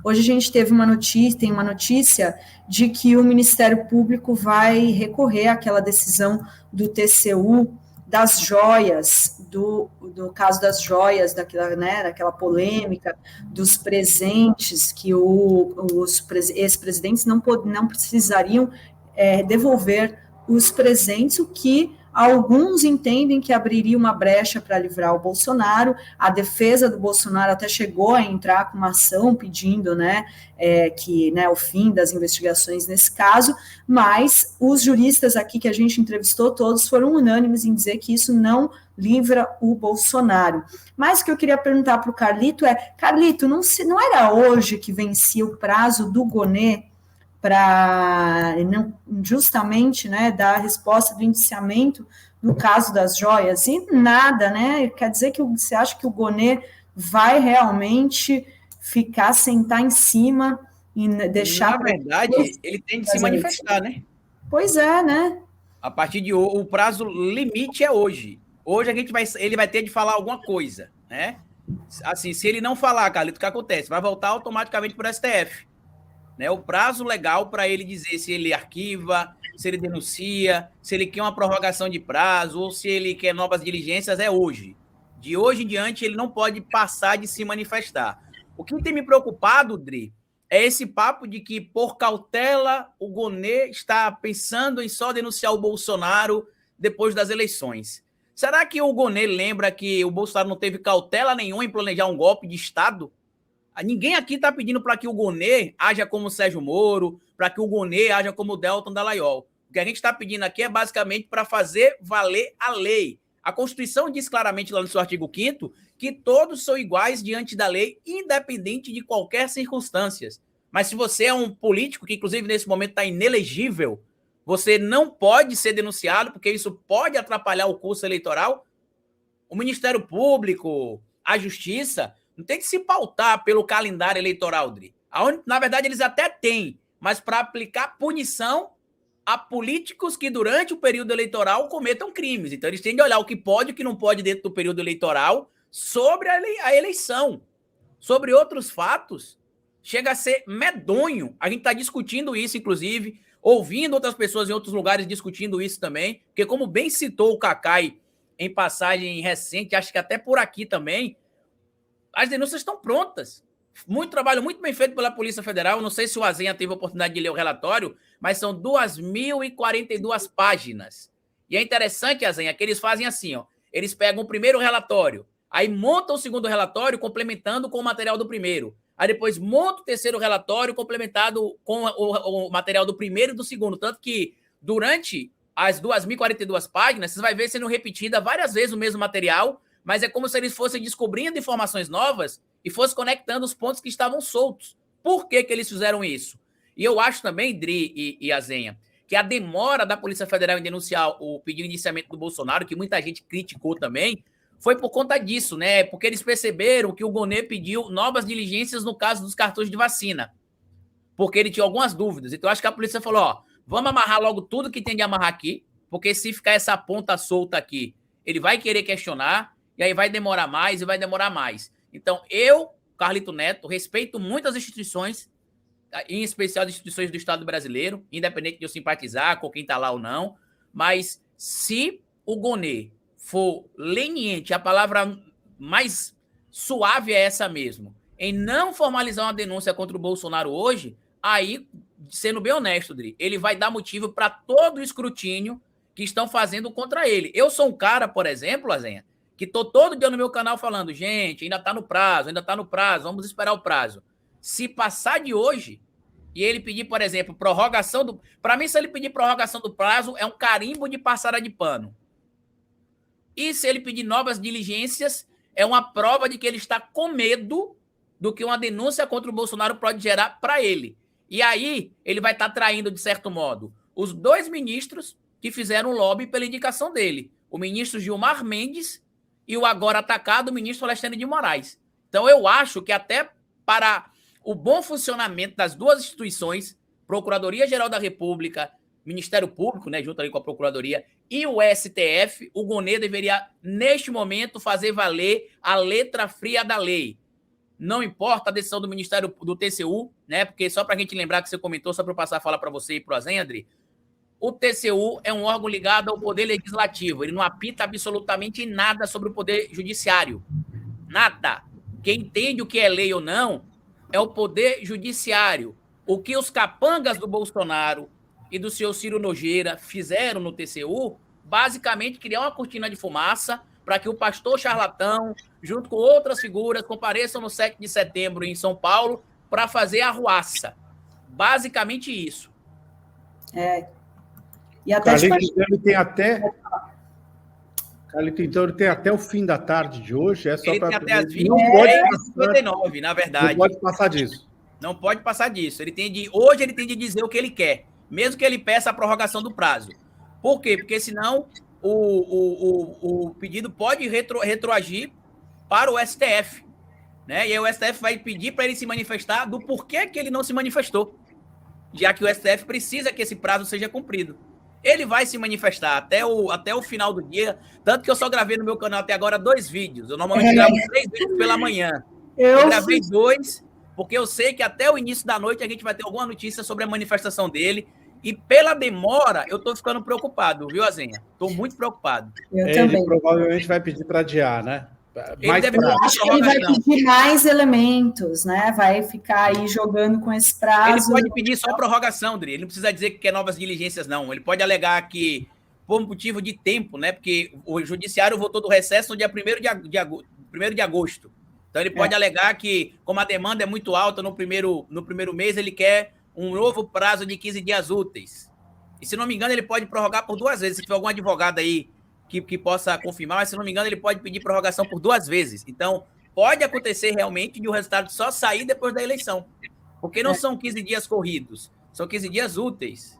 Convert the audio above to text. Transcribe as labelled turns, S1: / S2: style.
S1: Hoje a gente teve tem uma notícia de que o Ministério Público vai recorrer àquela decisão do TCU das joias, do caso das joias, daquela polêmica, dos presentes que os ex-presidentes não precisariam devolver os presentes, o que alguns entendem que abriria uma brecha para livrar o Bolsonaro. A defesa do Bolsonaro até chegou a entrar com uma ação pedindo o fim das investigações nesse caso, mas os juristas aqui que a gente entrevistou, todos foram unânimes em dizer que isso não livra o Bolsonaro. Mas o que eu queria perguntar para o Carlito Carlito, não era hoje que vencia o prazo do Gonê para justamente dar a resposta do indiciamento no caso das joias? E nada, né? Quer dizer que você acha que o Gonê vai realmente sentar em cima e deixar...
S2: Na verdade, ele tem de se manifestar, né?
S1: Pois é, né?
S2: A partir de hoje, o prazo limite é hoje. Hoje ele vai ter de falar alguma coisa, né? Assim, se ele não falar, Carlito, o que acontece? Vai voltar automaticamente para o STF. Né, o prazo legal para ele dizer se ele arquiva, se ele denuncia, se ele quer uma prorrogação de prazo ou se ele quer novas diligências é hoje. De hoje em diante, ele não pode passar de se manifestar. O que tem me preocupado, Dri, é esse papo de que, por cautela, o Gonê está pensando em só denunciar o Bolsonaro depois das eleições. Será que o Gonê lembra que o Bolsonaro não teve cautela nenhuma em planejar um golpe de Estado? Ninguém aqui está pedindo para que o Gonê haja como o Sérgio Moro, para que o Gonê haja como o Deltan Dallagnol. O que a gente está pedindo aqui é basicamente para fazer valer a lei. A Constituição diz claramente lá no seu artigo 5º que todos são iguais diante da lei, independente de qualquer circunstância. Mas se você é um político que, inclusive, nesse momento está inelegível, você não pode ser denunciado, porque isso pode atrapalhar o curso eleitoral. O Ministério Público, a Justiça... não tem que se pautar pelo calendário eleitoral, Dri. Na verdade, eles até têm, mas para aplicar punição a políticos que, durante o período eleitoral, cometam crimes. Então, eles têm de olhar o que pode e o que não pode dentro do período eleitoral sobre a eleição. Sobre outros fatos, chega a ser medonho. A gente está discutindo isso, inclusive, ouvindo outras pessoas em outros lugares discutindo isso também, porque, como bem citou o Cacai em passagem recente, acho que até por aqui também, as denúncias estão prontas. Muito trabalho, muito bem feito pela Polícia Federal. Não sei se o Azenha teve a oportunidade de ler o relatório, mas são 2.042 páginas. E é interessante, Azenha, que eles fazem assim, ó. Eles pegam o primeiro relatório, aí montam o segundo relatório complementando com o material do primeiro. Aí depois monta o terceiro relatório complementado com o material do primeiro e do segundo. Tanto que durante as 2.042 páginas, você vai ver sendo repetida várias vezes o mesmo material, mas é como se eles fossem descobrindo informações novas e fossem conectando os pontos que estavam soltos. Por que eles fizeram isso? E eu acho também, Dri e Azenha, que a demora da Polícia Federal em denunciar o pedido de indiciamento do Bolsonaro, que muita gente criticou também, foi por conta disso, né? Porque eles perceberam que o Gonê pediu novas diligências no caso dos cartões de vacina, porque ele tinha algumas dúvidas. Então, acho que a polícia falou, ó, vamos amarrar logo tudo que tem de amarrar aqui, porque se ficar essa ponta solta aqui, ele vai querer questionar, e aí vai demorar mais e vai demorar mais. Então, eu, Carlito Neto, respeito muitas instituições, em especial as instituições do Estado brasileiro, independente de eu simpatizar com quem está lá ou não, mas se o Gonê for leniente, a palavra mais suave é essa mesmo, em não formalizar uma denúncia contra o Bolsonaro hoje, aí, sendo bem honesto, Dri, ele vai dar motivo para todo o escrutínio que estão fazendo contra ele. Eu sou um cara, por exemplo, Azenha, que tô todo dia no meu canal falando, gente, ainda tá no prazo, vamos esperar o prazo. Se passar de hoje e ele pedir, por exemplo, prorrogação do... Para mim, se ele pedir prorrogação do prazo, é um carimbo de passada de pano. E se ele pedir novas diligências, é uma prova de que ele está com medo do que uma denúncia contra o Bolsonaro pode gerar para ele. E aí, ele vai estar traindo, de certo modo, os dois ministros que fizeram lobby pela indicação dele. O ministro Gilmar Mendes e o agora atacado ministro Alexandre de Moraes. Então, eu acho que até para o bom funcionamento das duas instituições, Procuradoria-Geral da República, Ministério Público, né, junto ali com a Procuradoria, e o STF, o Gonê deveria, neste momento, fazer valer a letra fria da lei. não importa a decisão do Ministério do TCU, né? Porque só para a gente lembrar que você comentou, só para eu passar a falar para você e para o Azendri, o TCU é um órgão ligado ao Poder Legislativo. Ele não apita absolutamente nada sobre o Poder Judiciário. Nada. Quem entende o que é lei ou não é o Poder Judiciário. O que os capangas do Bolsonaro e do senhor Ciro Nogueira fizeram no TCU, basicamente criar uma cortina de fumaça para que o pastor charlatão, junto com outras figuras, compareçam no 7 de setembro em São Paulo para fazer arruaça. Basicamente isso.
S1: E até
S3: Carlito, ele tem até... Carlito, então ele tem até o fim da tarde de hoje. É só
S2: ele
S3: pra...
S2: tem até as
S3: 20h59,
S2: na verdade.
S3: Não pode passar disso.
S2: Não pode passar disso. Hoje ele tem de dizer o que ele quer, mesmo que ele peça a prorrogação do prazo. Por quê? Porque senão o pedido pode retroagir para o STF. Né? E aí o STF vai pedir para ele se manifestar do porquê que ele não se manifestou, já que o STF precisa que esse prazo seja cumprido. Ele vai se manifestar até o final do dia, tanto que eu só gravei no meu canal até agora 2 vídeos. Eu normalmente gravo 3 vídeos pela manhã. Eu gravei 2, porque eu sei que até o início da noite a gente vai ter alguma notícia sobre a manifestação dele. E pela demora, eu tô ficando preocupado, viu, Azenha? Tô muito preocupado.
S1: Eu também.
S3: Ele provavelmente vai pedir para adiar, né?
S1: Eu acho que ele vai pedir mais elementos, né? Vai ficar aí jogando com esse prazo.
S2: Ele pode pedir só prorrogação, Dri. Ele não precisa dizer que quer novas diligências, não. Ele pode alegar que, por motivo de tempo, né? Porque o judiciário votou do recesso no dia 1º de agosto. Então, ele pode alegar que, como a demanda é muito alta no primeiro mês, ele quer um novo prazo de 15 dias úteis. E, se não me engano, ele pode prorrogar por 2 vezes. Se tiver algum advogado aí que possa confirmar, mas, se não me engano, ele pode pedir prorrogação por 2 vezes. Então, pode acontecer realmente de o resultado só sair depois da eleição. Porque não são 15 dias corridos, são 15 dias úteis.